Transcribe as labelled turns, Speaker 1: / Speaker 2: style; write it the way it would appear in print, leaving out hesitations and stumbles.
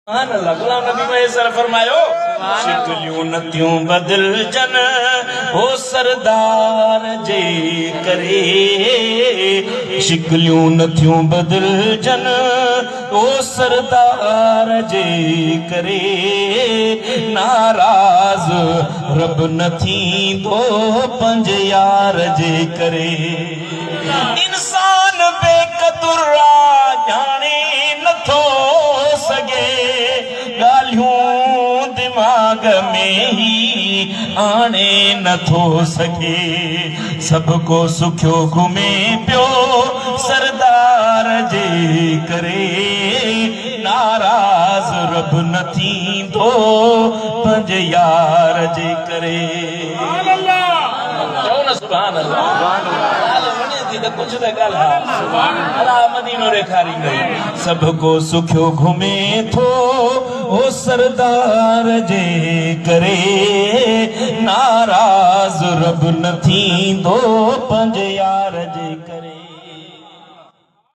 Speaker 1: गुलाम नबी मैसर फरमायो शिकलियूं नथियूं बदल जन ओ सरदार जे करे शिकलियूं नथियूं बदल जन ओ सरदार जे करे नाराज रब नथी दो पंज यार जे करे इंसान बेकदुर जाने नथो सगे गालियूं दिमाग में ही आने नथो सके सबको सुखियो घुमे पियो सरदार जे करे नाराज रब नथी दो पंज यार जे करे सुभान अल्लाह कुछ मदीनो रेखारी गई सबको सुखियो घुमे थो ओ सरदार जे करे नाराज रब नथी दो पंज यार जे करे।